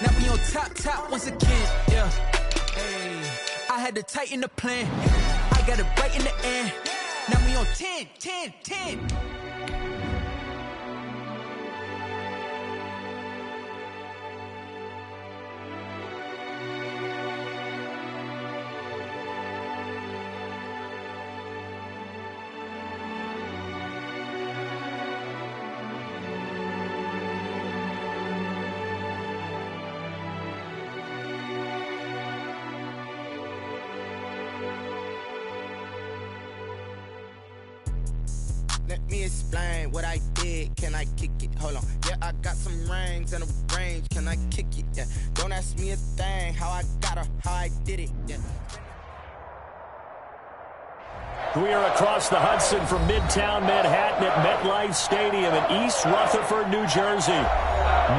Now we on top once again, yeah. Hey, I had to tighten the plan. I got it right in the end. Now we on 10. Let me explain what I did. Can I kick it? Hold on. Yeah, I got some rings and a range. Can I kick it? Yeah. Don't ask me a thing. How I got her, how I did it. Yeah. We are across the Hudson from Midtown Manhattan at MetLife Stadium in East Rutherford, New Jersey.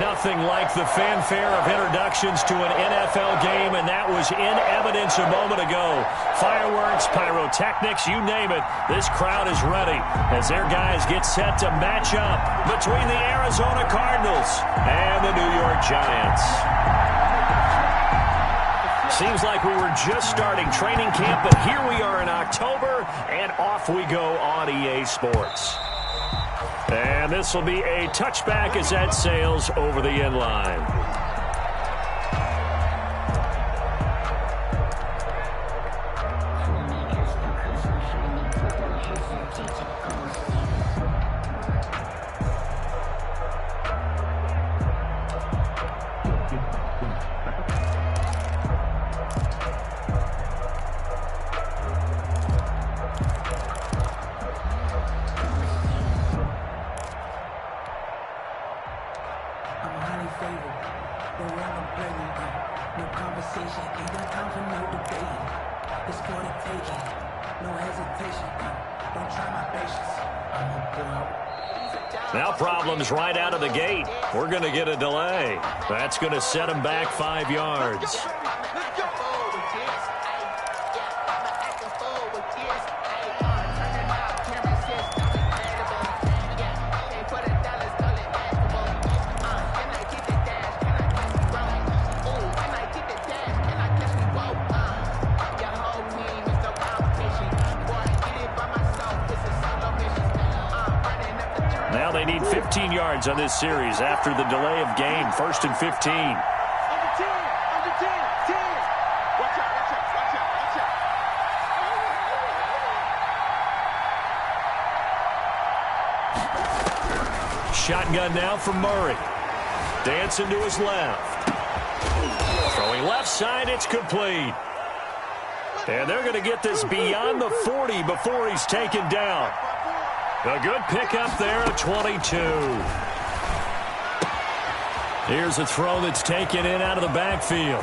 Nothing like the fanfare of introductions to an NFL game, and that was in evidence a moment ago. Fireworks, pyrotechnics, you name it. This crowd is ready as their guys get set to match up between the Arizona Cardinals and the New York Giants. Seems like we were just starting training camp, but here we are in October, and off we go on EA Sports. And this will be a touchback as that sails over the end line. Now problems right out of the gate. We're going to get a delay. That's going to set them back 5 yards. Now they need 15 yards on this series after the delay of game. 1st and 15. Shotgun now for Murray. Dancing to his left. Throwing left side, it's complete. And they're going to get this beyond the 40 before he's taken down. A good pickup there at 22. Here's a throw that's taken in out of the backfield.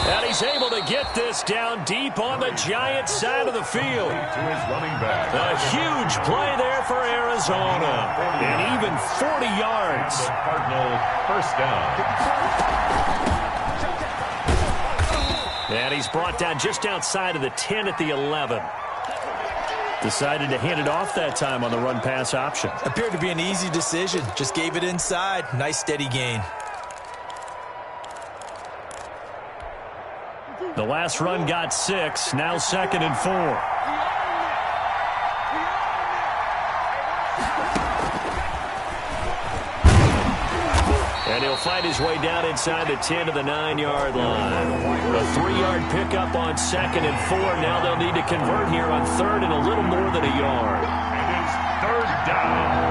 And he's able to get this down deep on the Giants side of the field. A huge play there for Arizona. And even 40 yards. Cardinals first down. And he's brought down just outside of the 10 at the 11. Decided to hand it off that time on the run-pass option. Appeared to be an easy decision. Just gave it inside. Nice steady gain. The last run got 6. Now 2nd and 4. And he'll fight his way down inside the 10 to the 9-yard line. A 3-yard pickup on 2nd and 4. Now they'll need to convert here on 3rd and a little more than a yard. And it's 3rd down.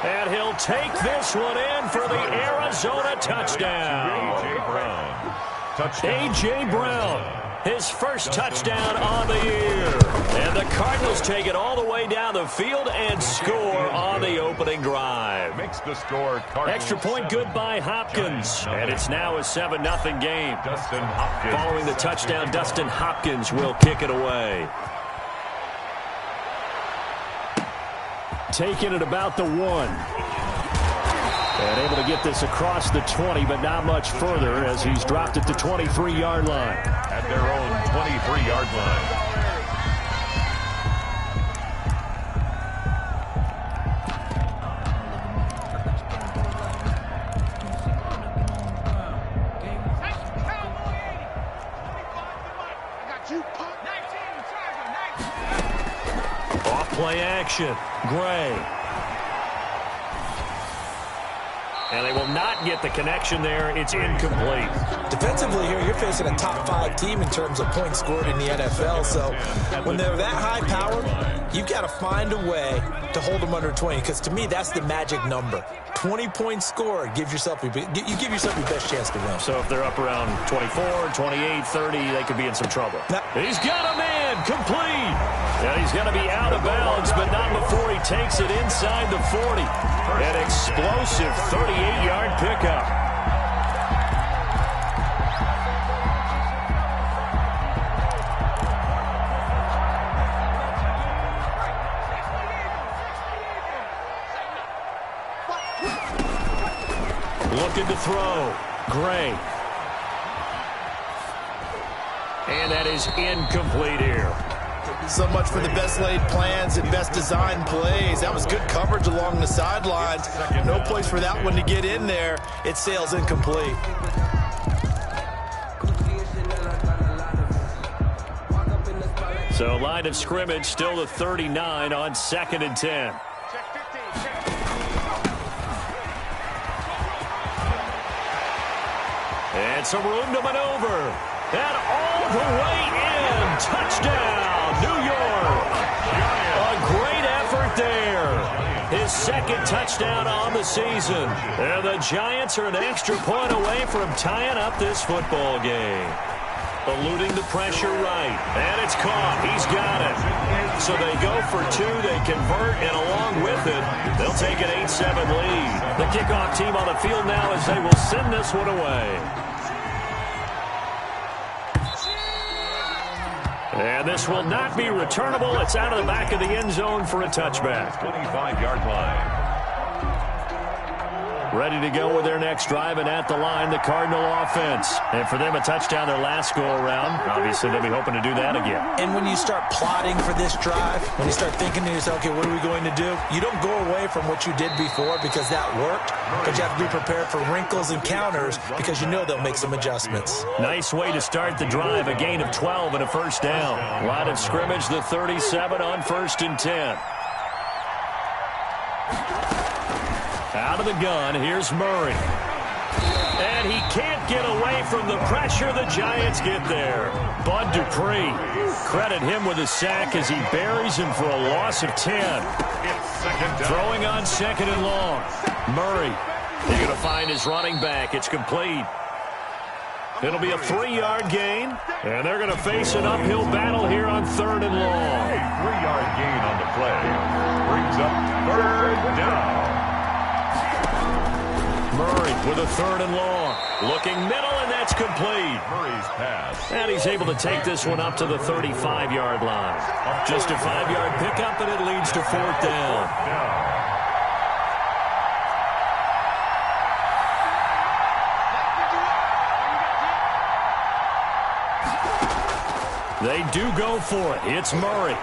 And he'll take this one in for the Arizona touchdown. A.J. Brown. His first touchdown on the year. And the Cardinals take it all the way down the field and score on the opening drive. Makes the score Extra point good by Hopkins. And it's now a 7-0 game. Dustin Hopkins. Following the touchdown, Dustin Hopkins will kick it away. Taking it about the 1. And able to get this across the 20, but not much further as he's dropped at the 23-yard line. At their own 23-yard line. Play action. Gray. And they will not get the connection there. It's incomplete. Defensively here, you're facing a top 5 team in terms of points scored in the NFL. So when they're that high powered, you've got to find a way to hold them under 20. Because to me, that's the magic number. 20 points scored, you give yourself your best chance to win. So if they're up around 24, 28, 30, they could be in some trouble. He's got a man, complete. Yeah, he's going to be out of bounds, but not before he takes it inside the 40. An explosive 38-yard pickup. Looking to throw. Gray. And that is incomplete here. So much for the best laid plans and best designed plays. That was good coverage along the sidelines. No place for that one to get in there. It sails incomplete. So line of scrimmage still the 39 on 2nd and 10. And some room to maneuver. And all the way in. Touchdown, New York. A great effort there. His 2nd touchdown on the season. And the Giants are an extra point away from tying up this football game. Eluding the pressure right. And it's caught. He's got it. So they go for 2. They convert, and along with it, they'll take an 8-7 lead. The kickoff team on the field now as they will send this one away. And this will not be returnable. It's out of the back of the end zone for a touchback. 25-yard line. Ready to go with their next drive, and at the line, the Cardinal offense. And for them, a touchdown their last go-around. Obviously, they'll be hoping to do that again. And when you start plotting for this drive, when you start thinking to yourself, okay, what are we going to do? You don't go away from what you did before because that worked, but you have to be prepared for wrinkles and counters because you know they'll make some adjustments. Nice way to start the drive, a gain of 12 and a first down. Line of scrimmage, the 37 on 1st and 10. Out of the gun, here's Murray. And he can't get away from the pressure. The Giants get there. Bud Dupree, credit him with a sack as he buries him for a loss of 10. Throwing on 2nd and long. Murray, he's going to find his running back. It's complete. It'll be a 3-yard gain, and they're going to face an uphill battle here on 3rd and long. A 3-yard gain on the play brings up 3rd down. Murray with a 3rd and long. Looking middle, and that's complete. Murray's pass. And he's able to take this one up to the 35-yard line. Just a 5-yard pickup, and it leads to 4th down. They do go for it. It's Murray.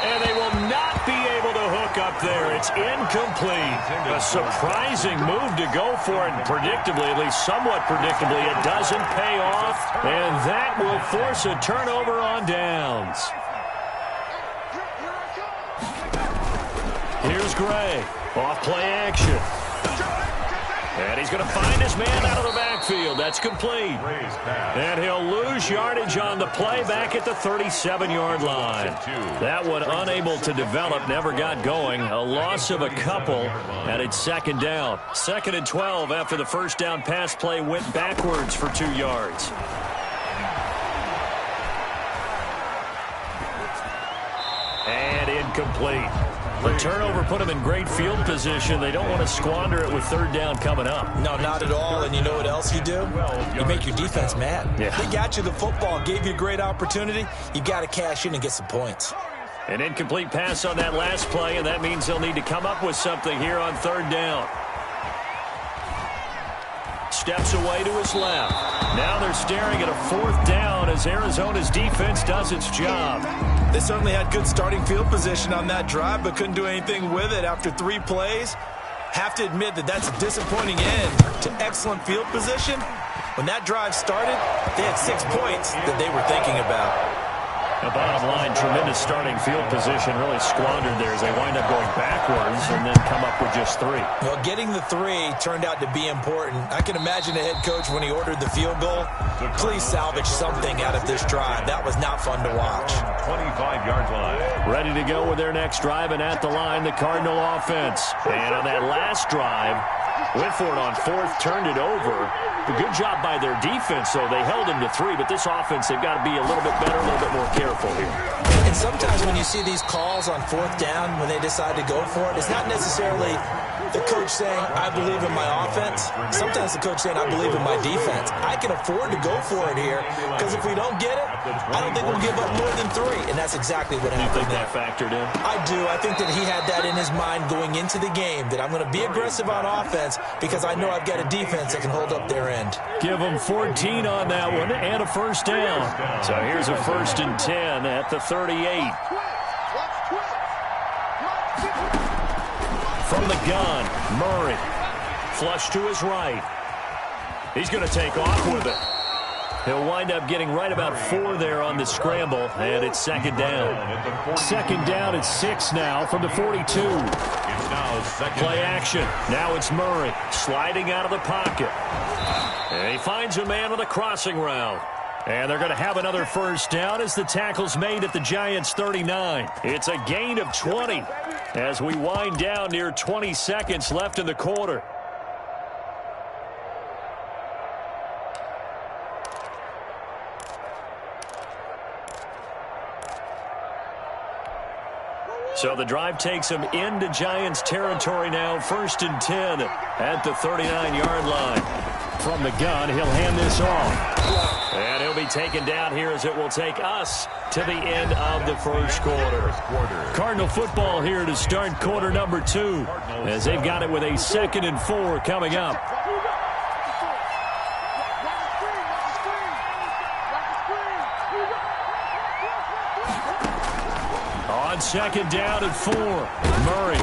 And they will not be able to hook up there. It's incomplete. A surprising move to go for it. And predictably, at least somewhat predictably, it doesn't pay off. And that will force a turnover on downs. Here's Gray. Off play action. And he's going to find his man out of the backfield. That's complete. And he'll lose yardage on the play back at the 37-yard line. That one unable to develop, never got going. A loss of a couple, and it's 2nd down. 2nd and 12 after the first down pass play went backwards for 2 yards. And incomplete. The turnover put them in great field position. They don't want to squander it with 3rd down coming up. No, not at all. And you know what else you do? You make your defense mad. Yeah. They got you the football, gave you a great opportunity. You got to cash in and get some points. An incomplete pass on that last play, and that means they'll need to come up with something here on 3rd down. Steps away to his left. Now they're staring at a 4th down as Arizona's defense does its job. They certainly had good starting field position on that drive, but couldn't do anything with it after 3 plays. Have to admit that that's a disappointing end to excellent field position. When that drive started, they had 6 points that they were thinking about. The bottom line, tremendous starting field position, really squandered there as they wind up going backwards and then come up with just 3. Well, getting the 3 turned out to be important. I can imagine the head coach when he ordered the field goal. Please salvage something out of this drive. That was not fun to watch. 25-yard line. Ready to go with their next drive, and at the line, the Cardinal offense. And on that last drive, went for it on 4th, turned it over. A good job by their defense, though. They held him to 3, but this offense, they've got to be a little bit better, a little bit more careful here. And sometimes when you see these calls on 4th down, when they decide to go for it, it's not necessarily the coach saying, I believe in my offense. Sometimes the coach saying, I believe in my defense. I can afford to go for it here, because if we don't get it, I don't think we'll give up more than 3. And that's exactly what happened. Do you think that factored in? I do. I think that he had that in his mind going into the game, that I'm going to be aggressive on offense because I know I've got a defense that can hold up their end. Give them 14 on that one and a first down. So here's a 1st and 10 at the 38. From the gun, Murray. Flush to his right. He's going to take off with it. He'll wind up getting right about 4 there on the scramble, and it's 2nd down. 2nd down at 6 now from the 42. Play action. Now it's Murray sliding out of the pocket. And he finds a man on the crossing route. And they're going to have another first down as the tackle's made at the Giants' 39. It's a gain of 20 as we wind down near 20 seconds left in the quarter. So the drive takes him into Giants territory now. 1st and 10 at the 39-yard line. From the gun, he'll hand this off. And he'll be taken down here as it will take us to the end of the first quarter. Cardinal football here to start quarter number 2 as they've got it with a 2nd and 4 coming up. On 2nd down and 4, Murray.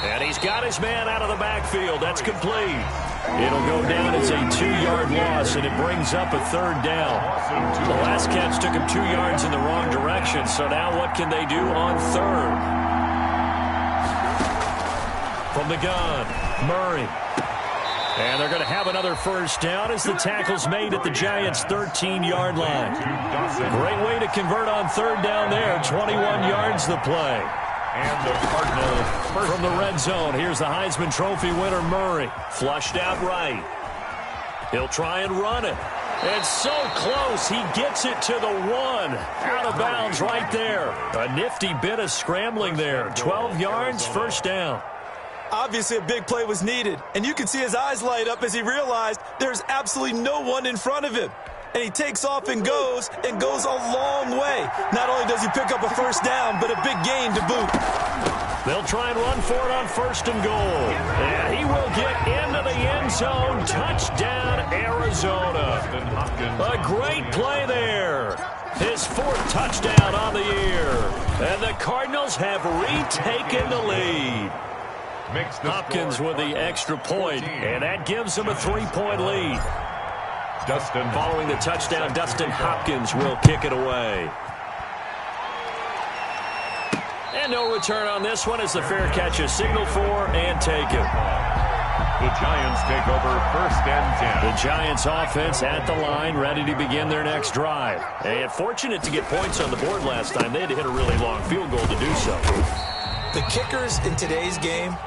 And he's got his man out of the backfield. That's complete. It'll go down as a 2-yard loss, and it brings up a 3rd down. The last catch took him 2 yards in the wrong direction, so now what can they do on 3rd? From the gun, Murray. And they're going to have another first down as the tackle's made at the Giants' 13-yard line. Great way to convert on 3rd down there. 21 yards the play. And the Cardinals from the red zone. Here's the Heisman Trophy winner, Murray. Flushed out right. He'll try and run it. It's so close. He gets it to the 1. Out of bounds right there. A nifty bit of scrambling there. 12 yards, first down. Obviously, a big play was needed, and you can see his eyes light up as he realized there's absolutely no one in front of him. And he takes off and goes a long way. Not only does he pick up a first down, but a big gain to boot. They'll try and run for it on 1st and goal. And he will get into the end zone. Touchdown, Arizona. A great play there. His 4th touchdown on the year. And the Cardinals have retaken the lead. Hopkins with the extra point, and that gives them a 3-point lead. Following the touchdown, Dustin Hopkins will kick it away. And no return on this one as the fair catch is signaled for and taken. The Giants take over 1st and 10. The Giants offense at the line, ready to begin their next drive. And fortunate to get points on the board last time. They had to hit a really long field goal to do so. The kickers in today's game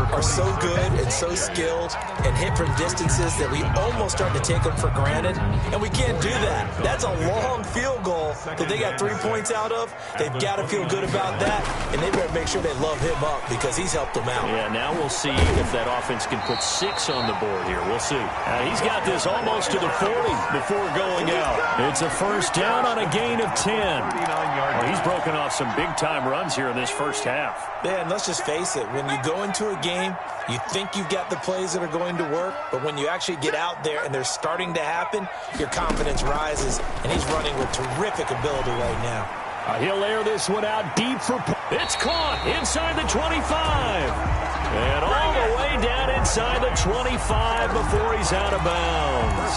are so good and so skilled and hit from distances that we almost start to take them for granted, and we can't do that. That's a long field goal that they got 3 points out of. They've got to feel good about that, and they better make sure they love him up because he's helped them out. Yeah, now we'll see if that offense can put 6 on the board here. We'll see. He's got this almost to the 40 before going out. It's a first down on a gain of 10. Well, he's broken off some big-time runs here in this first half. Yeah, and let's just face it. When you go into a game, you think you've got the plays that are going to work, but when you actually get out there and they're starting to happen, your confidence rises, and he's running with terrific ability right now. He'll air this one out deep for... It's caught inside the 25. And all the way down inside. inside the 25 before he's out of bounds.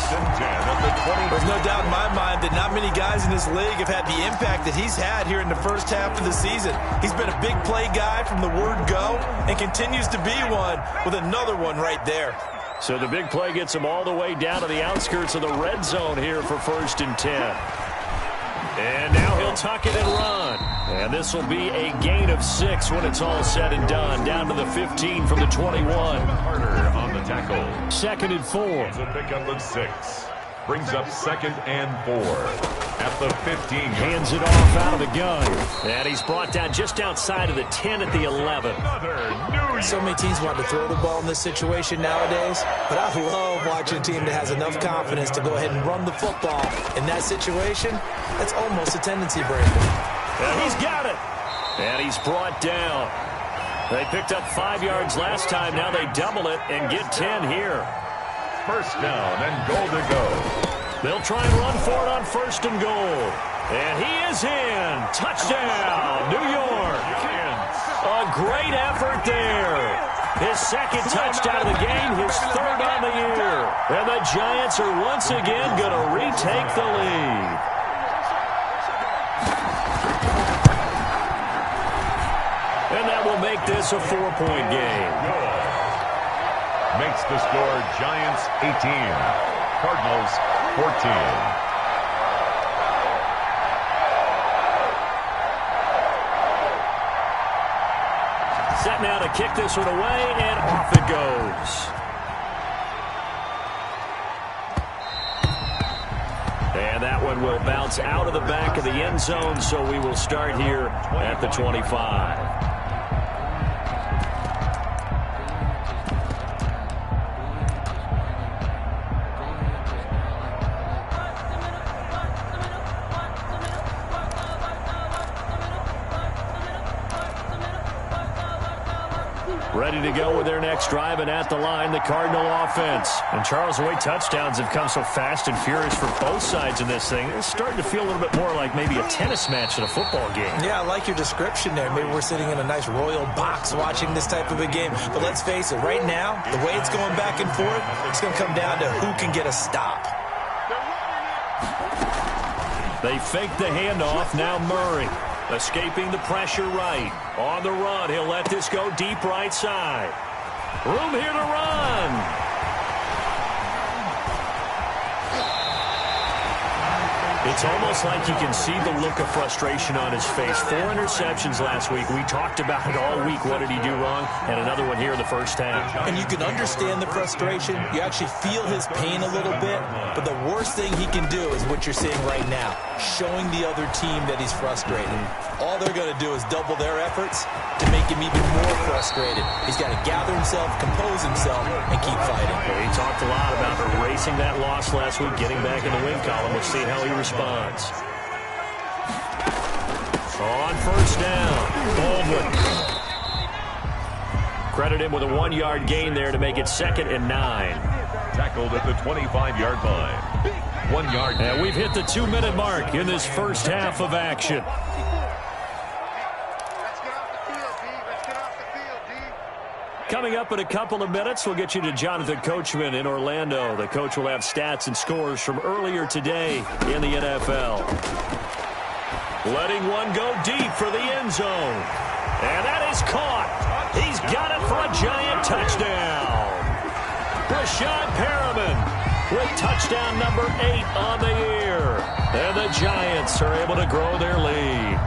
There's no doubt in my mind that not many guys in this league have had the impact that he's had here in the first half of the season. He's been a big play guy from the word go and continues to be one with another one right there. So the big play gets him all the way down to the outskirts of the red zone here for 1st and 10. And now he'll tuck it and run. And this will be a gain of 6 when it's all said and done. Down to the 15 from the 21. Harder on the tackle. 2nd and 4. It's a pickup of 6. Brings up 2nd and 4. At the 15. Hands it off out of the gun. And he's brought down just outside of the 10 at the 11. So many teams want to throw the ball in this situation nowadays, but I love watching a team that has enough confidence to go ahead and run the football. In that situation, that's almost a tendency breaker. And he's got it. And he's brought down. They picked up 5 yards last time. Now they double it and get 10 here. 1st down and goal to go. They'll try and run for it on 1st and goal. And he is in. Touchdown, New York. A great effort there. His 2nd touchdown of the game, his 3rd on the year. And the Giants are once again going to retake the lead. And that will make this a 4-point game. Makes the score Giants 18, Cardinals 14. Set now to kick this one away, and off it goes. And that one will bounce out of the back of the end zone, so we will start here at the 25. Ready to go with their next drive, and at the line, the Cardinal offense. And Charles, the way touchdowns have come so fast and furious for both sides in this thing, it's starting to feel a little bit more like maybe a tennis match in a football game. Yeah, I like your description there. Maybe we're sitting in a nice royal box watching this type of a game. But let's face it, right now, the way it's going back and forth, it's going to come down to who can get a stop. They fake the handoff. Now Murray. Escaping the pressure right. On the run, he'll let this go deep right side. Room here to run. It's almost like you can see the look of frustration on his face. 4 interceptions last week. We talked about it all week. What did he do wrong? And another one here in the first half. And you can understand the frustration. You actually feel his pain a little bit. But the worst thing he can do is what you're seeing right now, showing the other team that he's frustrated. All they're going to do is double their efforts to make him even more frustrated. He's got to gather himself, compose himself, and keep fighting. Well, he talked a lot about erasing that loss last week, getting back in the win column. We'll see how he responds. On first down, Baldwin. Credit him with a 1-yard gain there to make it 2nd and 9. Tackled at the 25-yard line. 1 yard. And we've hit the 2-minute mark in this first half of action. Coming up in a couple of minutes, we'll get you to Jonathan Coachman in Orlando. The coach will have stats and scores from earlier today in the NFL. Letting one go deep for the end zone. And that is caught. He's got it for a Giant touchdown. Rashad Perriman with touchdown number 8 on the year. And the Giants are able to grow their lead.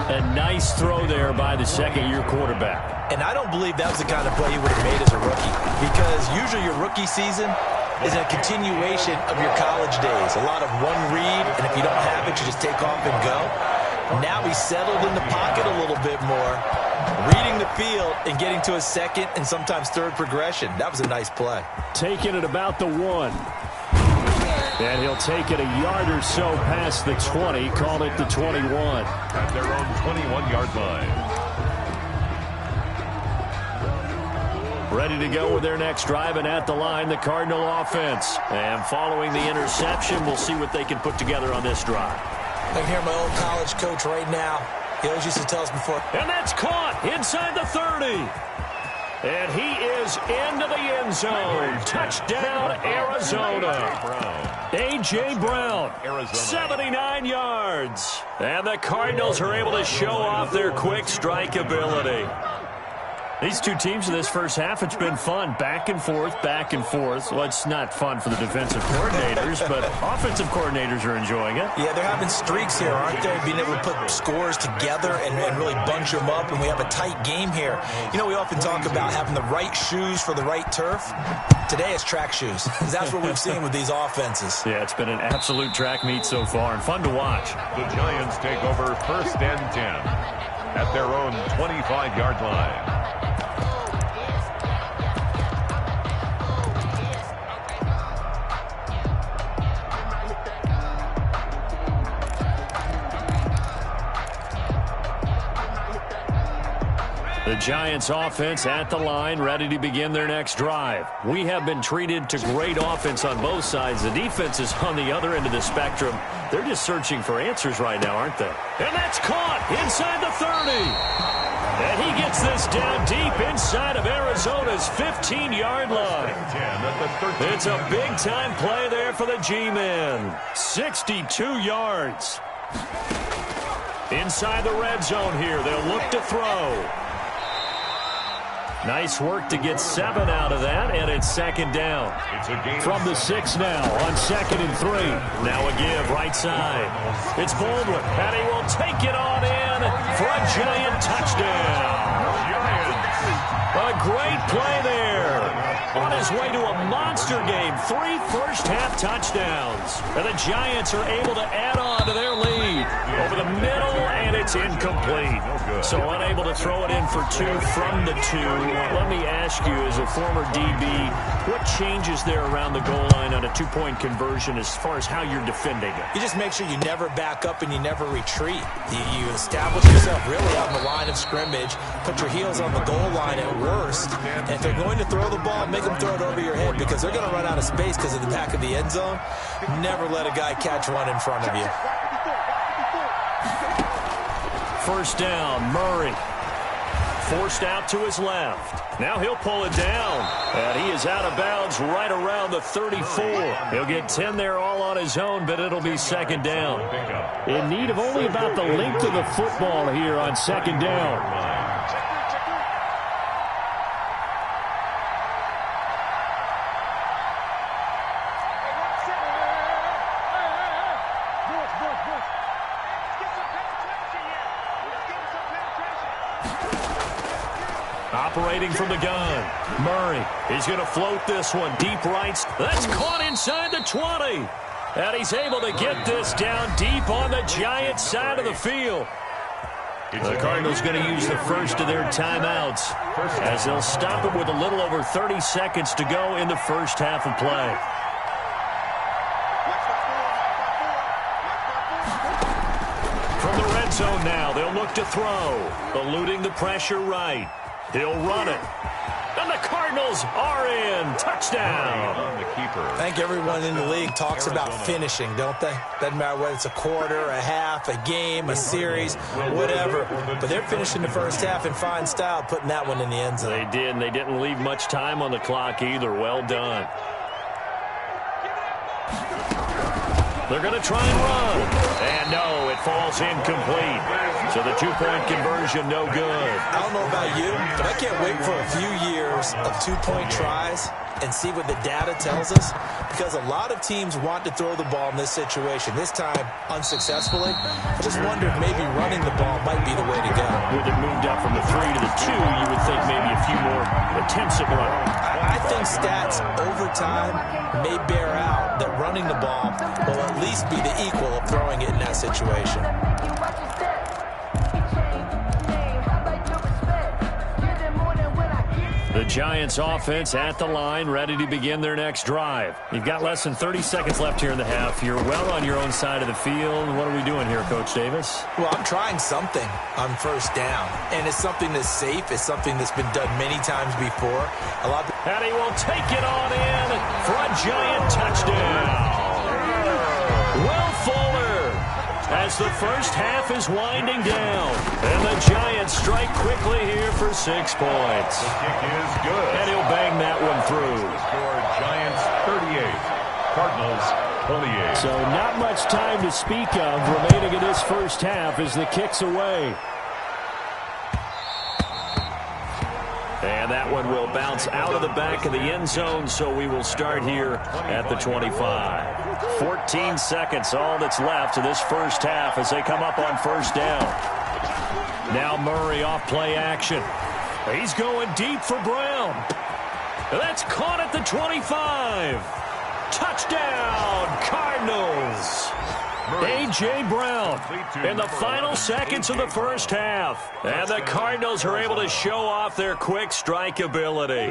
A nice throw there by the second-year quarterback. And I don't believe that was the kind of play he would have made as a rookie, because usually your rookie season is a continuation of your college days. A lot of one read, and if you don't have it, you just take off and go. Now he's settled in the pocket a little bit more, reading the field and getting to a second and sometimes third progression. That was a nice play. Taking it about the 1. And he'll take it a yard or so past the 20, call it the 21. At their own 21-yard line. Ready to go with their next drive, and at the line, the Cardinal offense. And following the interception, we'll see what they can put together on this drive. I can hear my old college coach right now. He always used to tell us before. And that's caught inside the 30. And he is into the end zone. Touchdown, Arizona. A.J. Brown, 79 yards. And the Cardinals are able to show off their quick strike ability. These two teams in this first half, it's been fun. Back and forth, back and forth. Well, it's not fun for the defensive coordinators, but offensive coordinators are enjoying it. Yeah, they're having streaks here, aren't they? Being able to put scores together and really bunch them up, and we have a tight game here. You know, we often talk about having the right shoes for the right turf. Today it's track shoes, because that's what we've seen with these offenses. Yeah, it's been an absolute track meet so far, and fun to watch. The Giants take over 1st and 10 at their own 25-yard line. The Giants offense at the line, ready to begin their next drive. We have been treated to great offense on both sides. The defense is on the other end of the spectrum. They're just searching for answers right now, aren't they? And that's caught inside the 30. And he gets this down deep inside of Arizona's 15-yard line. It's a big-time play there for the G-men. 62 yards. Inside the red zone here, they'll look to throw. Nice work to get 7 out of that, and it's 2nd down. From the 6 now on 2nd and 3. Now a give right side. It's Baldwin, and he will take it on in for a Giant touchdown. A great play there. On his way to a monster game, 3 first-half touchdowns. And the Giants are able to add on to their lead. Over the middle, and it's incomplete. So unable to throw it in for 2 from the 2. Let me ask you, as a former DB, what changes there around the goal line on a 2-point conversion as far as how you're defending it? You just make sure you never back up and you never retreat. You establish yourself really on the line of scrimmage, put your heels on the goal line at worst, and if they're going to throw the ball, make them throw it over your head because they're going to run out of space because of the back of the end zone. Never let a guy catch one in front of you. 1st down, Murray. Forced out to his left. Now he'll pull it down. And he is out of bounds right around the 34. He'll get 10 there all on his own, but it'll be 2nd down. In need of only about the length of the football here on 2nd down. Operating from the gun, Murray. He's going to float this one deep right. That's caught inside the 20. And he's able to get this down deep on the Giants side of the field. The Cardinals going to use the first of their timeouts as they'll stop it with a little over 30 seconds to go in the first half of play. From the red zone now, they'll look to throw. Eluding the pressure right. He'll run it. And the Cardinals are in. Touchdown. I think everyone in the league talks about finishing, don't they? Doesn't matter whether it's a quarter, a half, a game, a series, whatever. But they're finishing the first half in fine style, putting that one in the end zone. They did, and they didn't leave much time on the clock either. Well done. They're going to try and run. And no, it falls incomplete. So the 2-point conversion, no good. I don't know about you, but I can't wait for a few years of 2-point tries and see what the data tells us. Because a lot of teams want to throw the ball in this situation. This time, unsuccessfully. I just wonder if maybe running the ball might be the way to go. With it moved up from the 3 to the 2, you would think maybe a few more attempts at running. I think stats over time may bear out that running the ball will at least be the equal of throwing it in that situation. The Giants offense at the line, ready to begin their next drive. You've got less than 30 seconds left here in the half. You're well on your own side of the field. What are we doing here, Coach Davis? Well, I'm trying something on 1st down, and it's something that's safe. It's something that's been done many times before. And he will take it on in for a Giant touchdown. Will Fuller. as the first half is winding down. And the Giants strike quickly here for 6 points. The kick is good. And he'll bang that one through. Score Giants 38, Cardinals 28. So not much time to speak of remaining in this first half as the kick's away. And that one will bounce out of the back of the end zone, so we will start here at the 25. 14 seconds, all that's left of this first half as they come up on first down. Now Murray off play action. He's going deep for Brown. That's caught at the 25. Touchdown, Cardinals. A.J. Brown in the final seconds of the first half. And the Cardinals are able to show off their quick strike ability.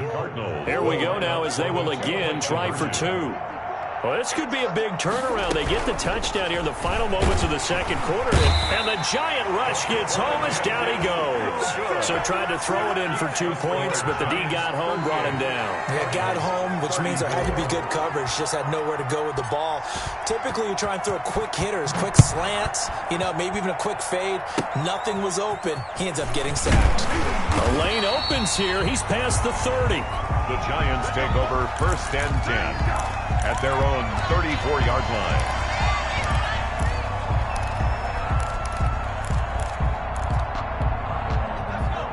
Here we go now as they will again try for 2. Well, this could be a big turnaround. They get the touchdown here in the final moments of the second quarter. And the Giant rush gets home as down he goes. So tried to throw it in for 2 points, but the D got home, brought him down. Yeah, got home, which means there had to be good coverage. Just had nowhere to go with the ball. Typically, you try and throw quick hitters, quick slants, maybe even a quick fade. Nothing was open. He ends up getting sacked. The lane opens here. He's past the 30. The Giants take over 1st and 10 at their own 34-yard line.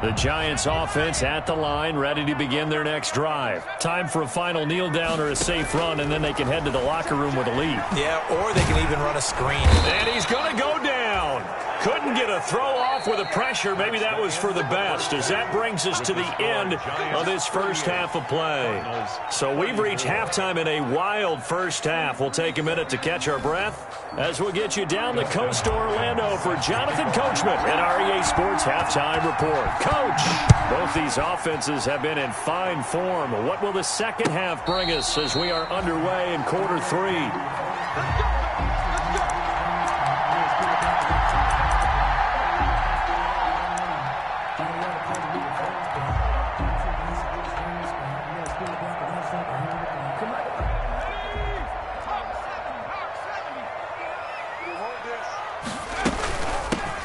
The Giants offense at the line, ready to begin their next drive. Time for a final kneel down or a safe run, and then they can head to the locker room with a lead. Yeah, or they can even run a screen. And he's going to go down. Couldn't get a throw off with the pressure. Maybe that was for the best, as that brings us to the end of this first half of play. So we've reached halftime in a wild first half. We'll take a minute to catch our breath as we'll get you down the coast to Orlando for Jonathan Coachman and our EA Sports Halftime Report. Coach, both these offenses have been in fine form. What will the second half bring us as we are underway in quarter 3?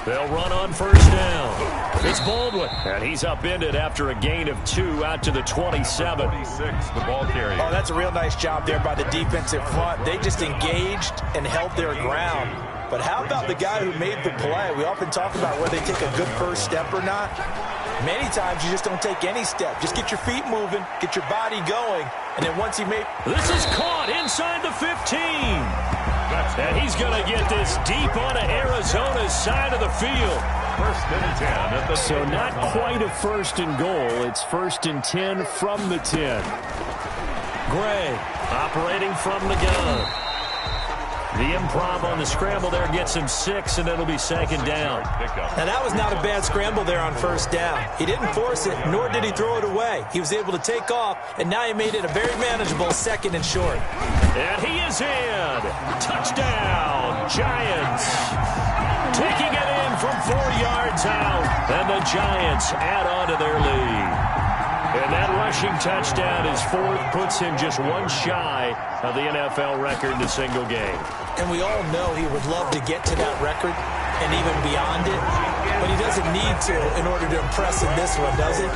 They'll run on first down. It's Baldwin, and he's upended after a gain of 2 out to the 27. 26, the ball carrier. Oh, that's a real nice job there by the defensive front. They just engaged and held their ground. But how about the guy who made the play? We often talk about whether they take a good first step or not. Many times you just don't take any step. Just get your feet moving, get your body going, and then once he made... This is caught inside the 15. And he's going to get this deep onto Arizona's side of the field. 1st and 10 at the... So not quite a 1st and goal. It's 1st and 10 from the 10. Gray operating from the gun. The improv on the scramble there gets him 6, and it'll be 2nd down. Now, that was not a bad scramble there on first down. He didn't force it, nor did he throw it away. He was able to take off, and now he made it a very manageable 2nd and short. And he is in. Touchdown, Giants. Taking it in from 4 yards out. And the Giants add on to their lead. And that rushing touchdown is 4th, puts him just 1 shy of the NFL record in a single game. And we all know he would love to get to that record and even beyond it, but he doesn't need to in order to impress in this one, does he?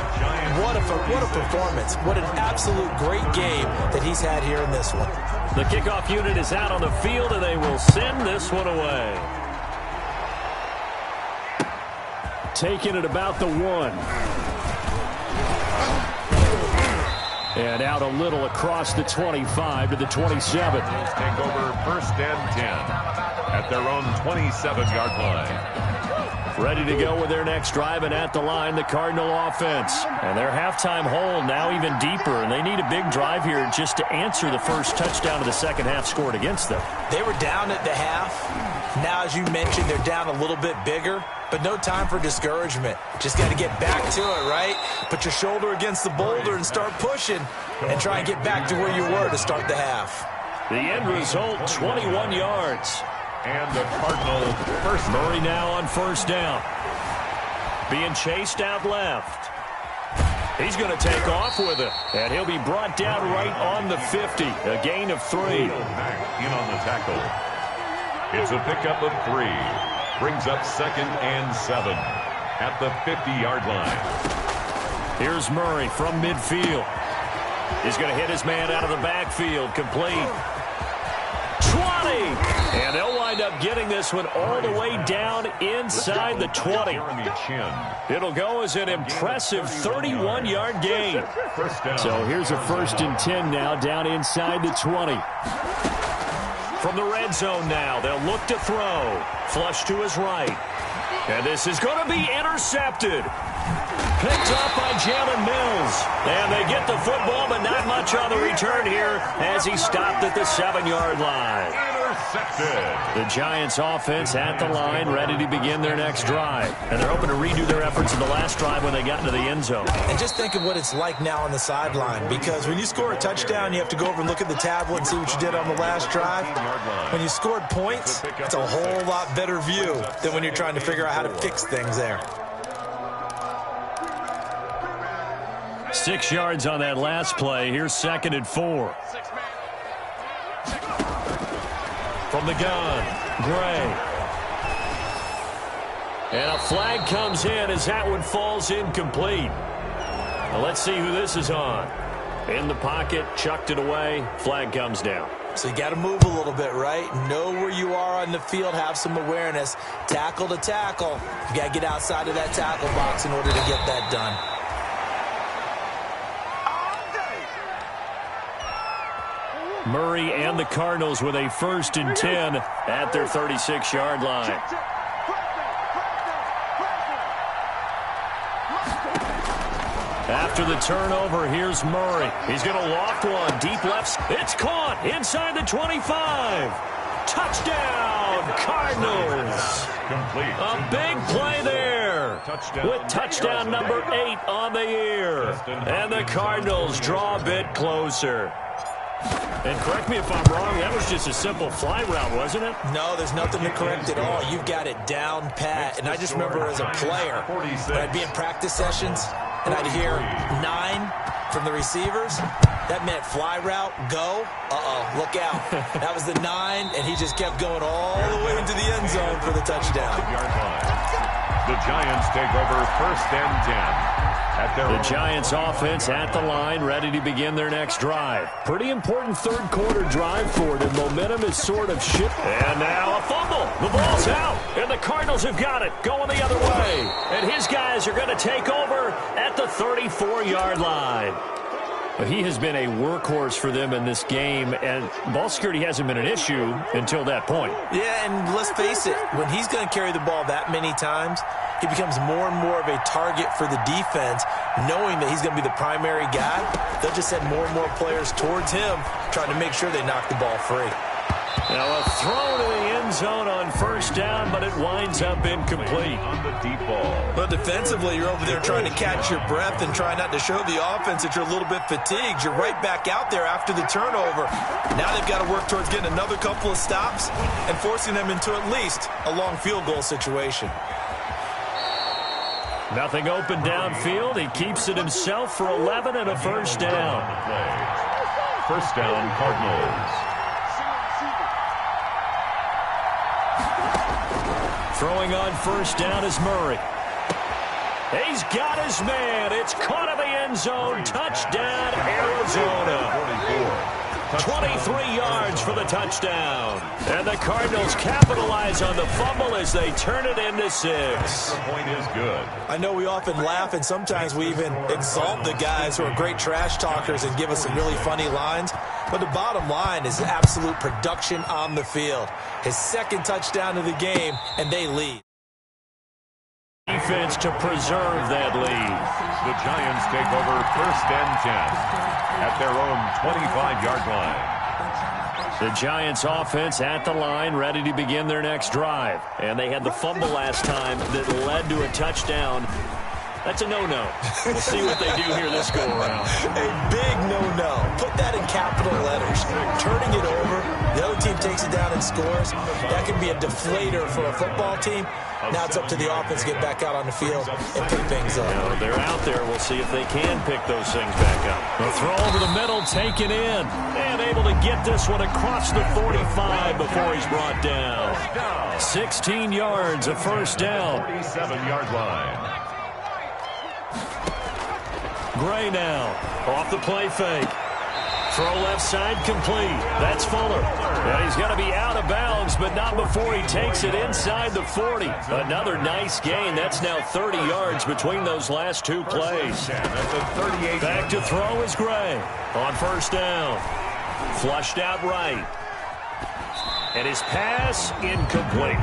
What a performance. What an absolute great game that he's had here in this one. The kickoff unit is out on the field, and they will send this one away. Taking it about the 1. And out a little across the 25 to the 27. Take over 1st and 10 at their own 27-yard line. Ready to go with their next drive, and at the line, the Cardinal offense. And their halftime hole now even deeper, and they need a big drive here just to answer the first touchdown of the second half scored against them. They were down at the half. Now, as you mentioned, they're down a little bit bigger, but no time for discouragement. Just got to get back to it, right? Put your shoulder against the boulder and start pushing and try and get back to where you were to start the half. The end result, 21 yards. And the Cardinal first. Murray now on first down. Being chased out left. He's going to take off with it. And he'll be brought down right on the 50. A gain of 3. In on the tackle. It's a pickup of 3. Brings up 2nd and 7 at the 50-yard line. Here's Murray from midfield. He's going to hit his man out of the backfield. Complete. 20! And they'll wind up getting this one all the way down inside the 20. It'll go as an impressive 31-yard gain. So here's a 1st and 10 now down inside the 20. From the red zone now, they'll look to throw. Flush to his right. And this is going to be intercepted. Picked up by Jalen Mills. And they get the football, but not much on the return here as he stopped at the 7-yard line. The Giants offense at the line, ready to begin their next drive. And they're hoping to redo their efforts in the last drive when they got into the end zone. And just think of what it's like now on the sideline, because when you score a touchdown, you have to go over and look at the tablet and see what you did on the last drive. When you scored points, it's a whole lot better view than when you're trying to figure out how to fix things there. 6 yards on that last play. Here's 2nd and 4. From the gun, Gray. And a flag comes in as that one falls incomplete. Now let's see who this is on. In the pocket, chucked it away, flag comes down. So you got to move a little bit, right? Know where you are on the field, have some awareness. Tackle to tackle. You got to get outside of that tackle box in order to get that done. Murray and the Cardinals with a 1st and 10 at their 36-yard line. After the turnover, here's Murray. He's going to loft one. Deep left. It's caught inside the 25. Touchdown, Cardinals. A big play there with touchdown number 8 on the year. And the Cardinals draw a bit closer. And correct me if I'm wrong, that was just a simple fly route, wasn't it? No, there's nothing to correct at all. You've got it down pat. And I just remember as a player, when I'd be in practice sessions, and I'd hear 9 from the receivers, that meant fly route, go. Look out. That was the 9, and he just kept going all the way into the end zone for the touchdown. The Giants take over 1st and 10. The Giants offense at the line, ready to begin their next drive. Pretty important 3rd quarter drive for them. Momentum is sort of shifted. And now a fumble. The ball's out, and the Cardinals have got it going the other way. And his guys are going to take over at the 34-yard line. He has been a workhorse for them in this game, and ball security hasn't been an issue until that point. Yeah, and let's face it, when he's going to carry the ball that many times, he becomes more and more of a target for the defense, knowing that he's going to be the primary guy. They'll just send more and more players towards him, trying to make sure they knock the ball free. Now a throw to the end zone on 1st down, but it winds up incomplete. On the deep ball. But defensively, you're over there trying to catch your breath and try not to show the offense that you're a little bit fatigued. You're right back out there after the turnover. Now they've got to work towards getting another couple of stops and forcing them into at least a long field goal situation. Nothing open downfield. He keeps it himself for 11 and a 1st down. 1st down, Cardinals. Throwing on 1st down is Murray. He's got his man. It's caught in the end zone. Touchdown, Arizona. 23 yards for the touchdown. And the Cardinals capitalize on the fumble as they turn it into 6. The point is good. I know we often laugh, and sometimes we even exalt the guys who are great trash talkers and give us some really funny lines. But the bottom line is absolute production on the field. His 2nd touchdown of the game, and they lead. Defense to preserve that lead. The Giants take over 1st and 10 at their own 25-yard line. The Giants offense at the line, ready to begin their next drive. And they had the fumble last time that led to a touchdown. That's a no-no. We'll see what they do here this go-around. A big no-no. Put that in capital letters. Turning it over The other team takes it down and scores. That can be a deflator for a football team. Now it's up to the offense to get back out on the field and pick things up. You know, they're out there. We'll see if they can pick those things back up. The throw over the middle, taken in. And able to get this one across the 45 before he's brought down. 16 yards, a first down. 47-yard line. Gray now, off the play fake. Throw left side complete. That's Fuller. And he's going to be out of bounds, but not before he takes it inside the 40. Another nice gain. That's now 30 yards between those last two plays. Back to throw is Gray on first down. Flushed out right. And his pass incomplete.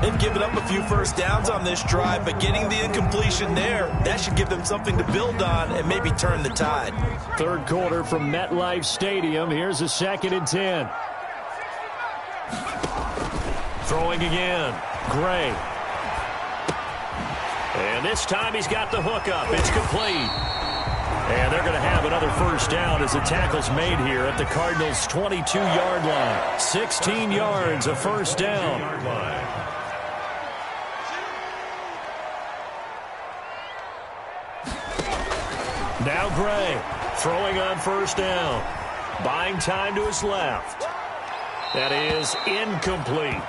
They've given up a few first downs on this drive, but getting the incompletion there, that should give them something to build on and maybe turn the tide. Third quarter from MetLife Stadium. Here's a 2nd and 10. Throwing again. Gray. And this time he's got the hook up. It's complete. And they're going to have another first down as the tackle's made here at the Cardinals' 22-yard line. 16 yards, a first down. Now Gray throwing on first down. Buying time to his left. That is incomplete.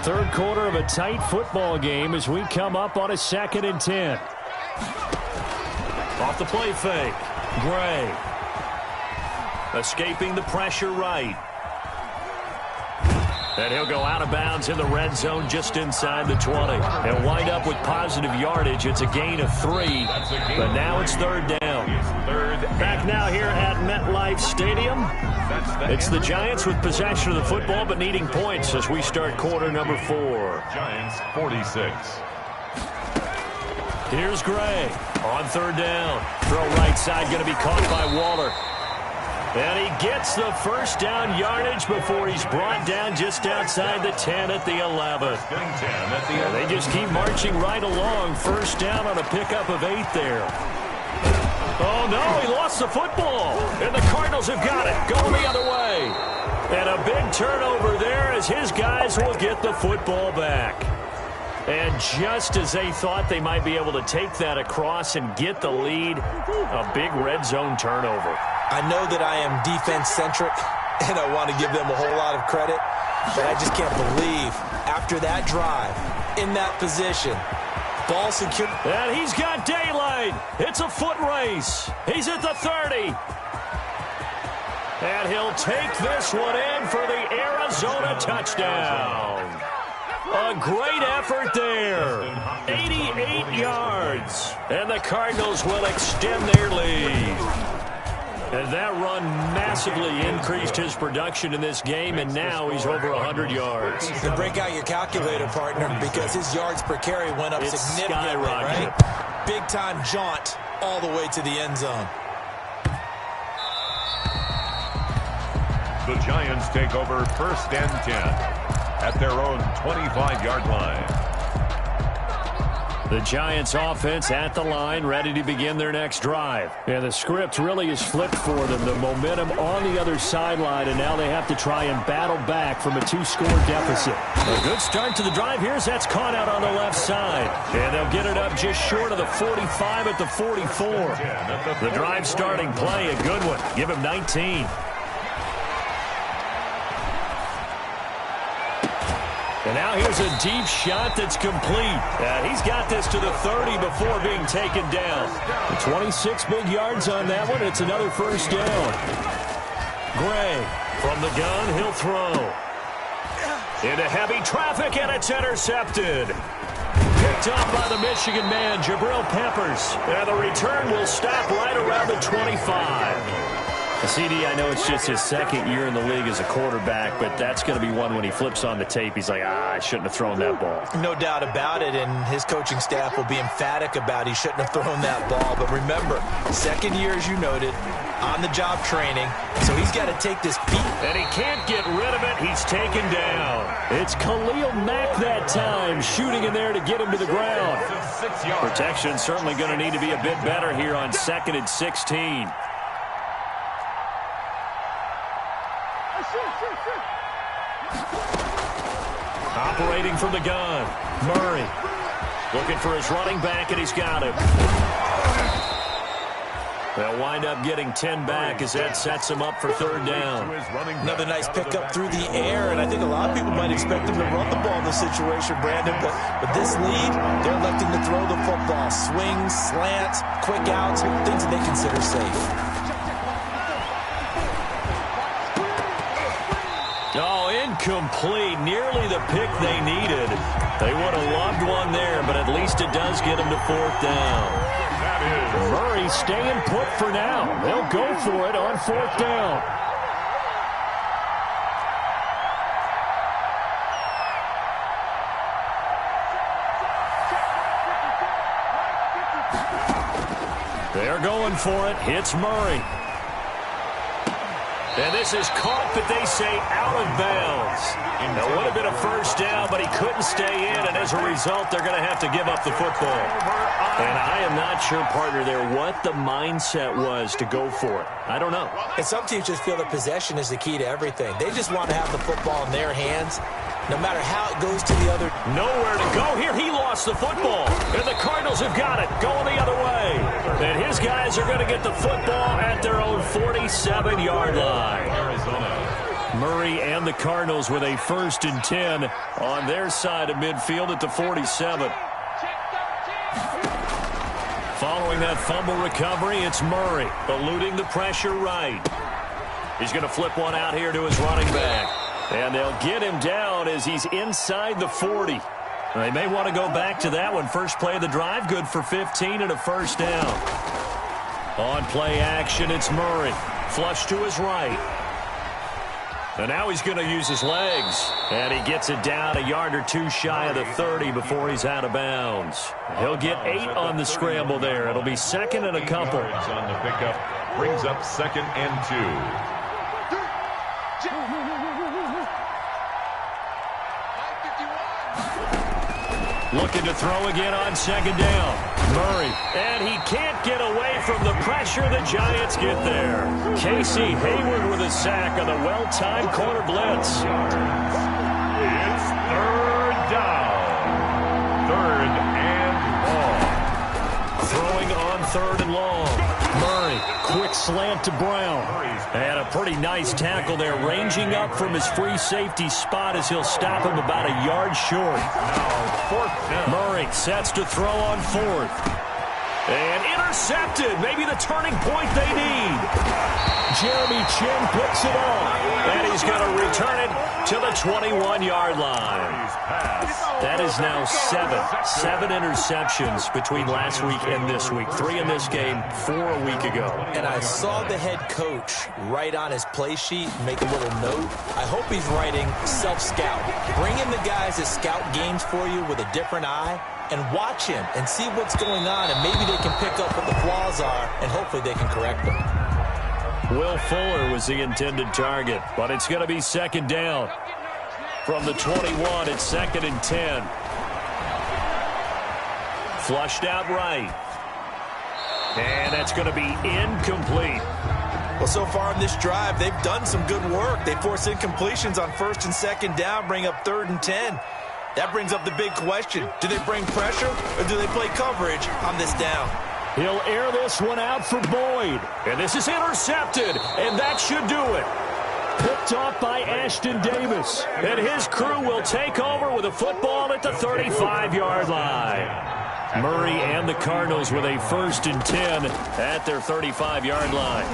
Third quarter of a tight football game as we come up on a 2nd and 10. Off the play fake. Gray. Escaping the pressure right. And he'll go out of bounds in the red zone just inside the 20. He'll wind up with positive yardage. It's a gain of 3, but now it's third down. Back now here at MetLife Stadium. It's the Giants with possession of the football, but needing points as we start quarter number 4. Giants 46. Here's Gray on third down. Throw right side, going to be caught by Waller. And he gets the first down yardage before he's brought down just outside the 10 at the 11. And they just keep marching right along. First down on a pickup of 8 there. Oh, no, he lost the football. And the Cardinals have got it, going the other way. And a big turnover there as his guys will get the football back. And just as they thought they might be able to take that across and get the lead, a big red zone turnover. I know that I am defense-centric, and I want to give them a whole lot of credit, but I just can't believe after that drive, in that position, ball secure. And he's got daylight. It's a foot race. He's at the 30. And he'll take this one in for the Arizona touchdown. A great effort there. 88 yards. And the Cardinals will extend their lead. And that run massively increased his production in this game, and now he's over 100 yards. And break out your calculator, partner, because his yards per carry went up significantly, right? Big-time jaunt all the way to the end zone. The Giants take over 1st and 10 at their own 25-yard line. The Giants offense at the line, ready to begin their next drive. And the script really is flipped for them. The momentum on the other sideline, and now they have to try and battle back from a 2-score deficit. A good start to the drive here as that's caught out on the left side. And they'll get it up just short of the 45 at the 44. The drive starting play, a good one. Give him 19. And now here's a deep shot that's complete. He's got this to the 30 before being taken down. 26 big yards on that one. It's another first down. Gray from the gun. He'll throw. Into heavy traffic, and it's intercepted. Picked up by the Michigan man, Jabril Peppers. And the return will stop right around the 25. CD, I know it's just his second year in the league as a quarterback, but that's going to be one when he flips on the tape. He's like, I shouldn't have thrown that ball. No doubt about it, and his coaching staff will be emphatic about he shouldn't have thrown that ball. But remember, second year, as you noted, on-the-job training, so he's got to take this beat. And he can't get rid of it. He's taken down. It's Khalil Mack that time, shooting in there to get him to the ground. Protection certainly going to need to be a bit better here on 2nd and 16. waiting from the gun. Murray looking for his running back, and he's got him. They'll wind up getting 10 back as that sets him up for third down. Another nice pickup through the air, and I think a lot of people might expect him to run the ball in this situation, Brandon, but with this lead, they're electing to throw the football. Swings, slants, quick outs, things that they consider safe. Oh, incomplete. Nearly the pick they needed. They would have loved one there, but at least it does get them to fourth down. Murray staying put for now. They'll go for it on fourth down. They're going for it. Hits Murray. And this is caught, but they say out of bounds. That would have been a first down, but he couldn't stay in, and as a result, they're going to have to give up the football. And I am not sure, partner, there what the mindset was to go for it. I don't know. And some teams just feel that possession is the key to everything. They just want to have the football in their hands, no matter how it goes to the other. Nowhere to go here. He lost the football, and the Cardinals have got it going the other way. And his guys are going to get the football at their own 47-yard line. Murray and the Cardinals with a 1st and 10 on their side of midfield at the 47. Following that fumble recovery, it's Murray eluding the pressure right. He's going to flip one out here to his running back. And they'll get him down as he's inside the 40. They may want to go back to that one. First play of the drive, good for 15 and a first down. On play action, it's Murray. Flush to his right. And now he's going to use his legs. And he gets it down a yard or two shy of the 30 before he's out of bounds. He'll get 8 on the scramble there. It'll be second and a couple. On the pickup brings up 2nd and 2. Looking to throw again on 2nd down. Murray. And he can't get away from the pressure the Giants get there. Casey Hayward with a sack on the well-timed corner blitz. It's 3rd down. 3rd and long. Throwing on 3rd and long. Murray, quick slant to Brown. And a pretty nice tackle there, ranging up from his free safety spot as he'll stop him about a yard short. Now 4th down. Murray sets to throw on 4th. And intercepted. Maybe the turning point they need. Jeremy Chin picks it up. And he's going to return it to the 21-yard line. That is now 7 interceptions between last week and this week. 3 in this game, 4 a week ago. And I saw the head coach write on his play sheet, make a little note. I hope he's writing self-scout. Bring in the guys that scout games for you with a different eye and watch him and see what's going on, and maybe they can pick up what the flaws are, and hopefully they can correct them. Will Fuller was the intended target, but it's going to be 2nd down. From the 21, it's 2nd and 10. Flushed out right. And that's going to be incomplete. Well, so far in this drive, they've done some good work. They force incompletions on 1st and 2nd down, bring up 3rd and 10. That brings up the big question. Do they bring pressure or do they play coverage on this down? He'll air this one out for Boyd. And this is intercepted, and that should do it. Picked off by Ashton Davis. And his crew will take over with a football at the 35-yard line. Murray and the Cardinals with a 1st and 10 at their 35-yard line.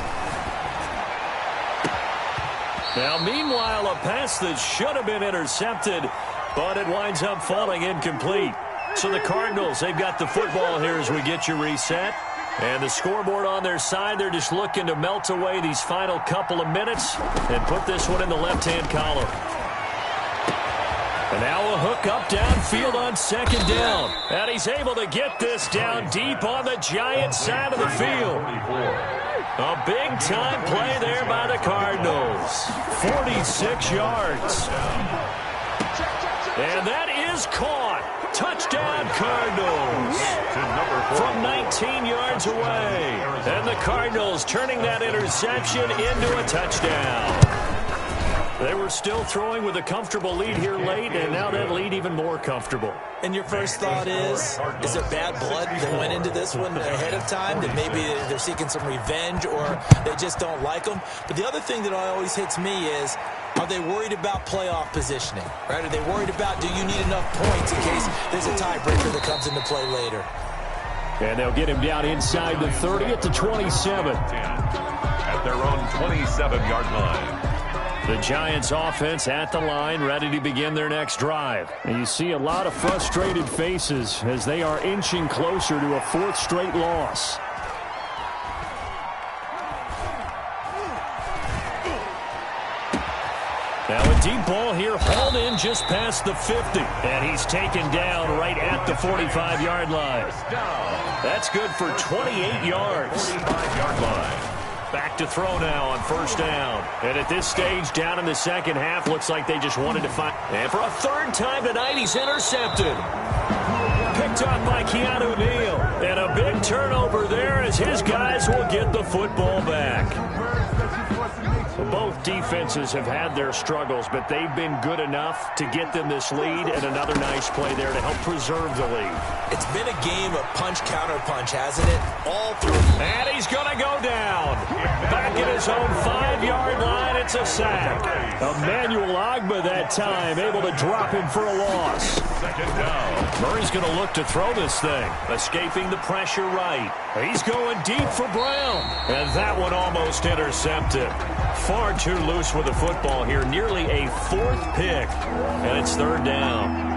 Now, meanwhile, a pass that should have been intercepted, but it winds up falling incomplete. So the Cardinals, they've got the football here as we get you reset. And the scoreboard on their side, they're just looking to melt away these final couple of minutes and put this one in the left-hand column. And now a hook up downfield on 2nd down. And he's able to get this down deep on the Giants side of the field. A big-time play there by the Cardinals. 46 yards. And that is caught. Touchdown, Cardinals. From 19 yards away. And the Cardinals turning that interception into a touchdown. They were still throwing with a comfortable lead here late, and now that lead even more comfortable. And your first thought is there bad blood that went into this one ahead of time, that maybe they're seeking some revenge or they just don't like them? But the other thing that always hits me is, are they worried about playoff positioning? Right? Are they worried about, do you need enough points in case there's a tiebreaker that comes into play later? And they'll get him down inside the 30 at the 27. At their own 27-yard line. The Giants offense at the line, ready to begin their next drive. And you see a lot of frustrated faces as they are inching closer to a fourth straight loss. Now a deep ball here, hauled in just past the 50. And he's taken down right at the 45-yard line. That's good for 28 yards. 45-yard line. Back to throw now on first down. And at this stage, down in the second half, looks like they just wanted to find. And for a third time tonight, he's intercepted. Picked up by Keanu Neal. And a big turnover there as his guys will get the football back. Both defenses have had their struggles, but they've been good enough to get them this lead, and another nice play there to help preserve the lead. It's been a game of punch-counter-punch, hasn't it? All through. And he's going to go down. Back at his own 5-yard line, it's a sack. Emmanuel Ogbah that time, able to drop him for a loss. Second down. Murray's going to look to throw this thing, escaping the pressure right. He's going deep for Brown, and that one almost intercepted. Far too loose with the football here, nearly a fourth pick, and it's third down.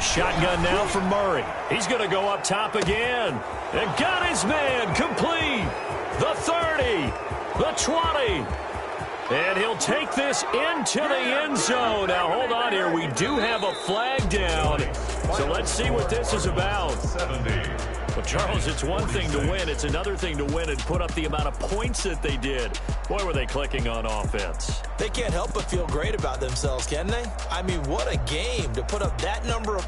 Shotgun now for Murray. He's going to go up top again. And got his man complete. The 30, the 20. And he'll take this into the end zone. Now, hold on here. We do have a flag down. So let's see what this is about. 70. Well, Charles, it's one thing to win. It's another thing to win and put up the amount of points that they did. Boy, were they clicking on offense. They can't help but feel great about themselves, can they? I mean, what a game to put up that number of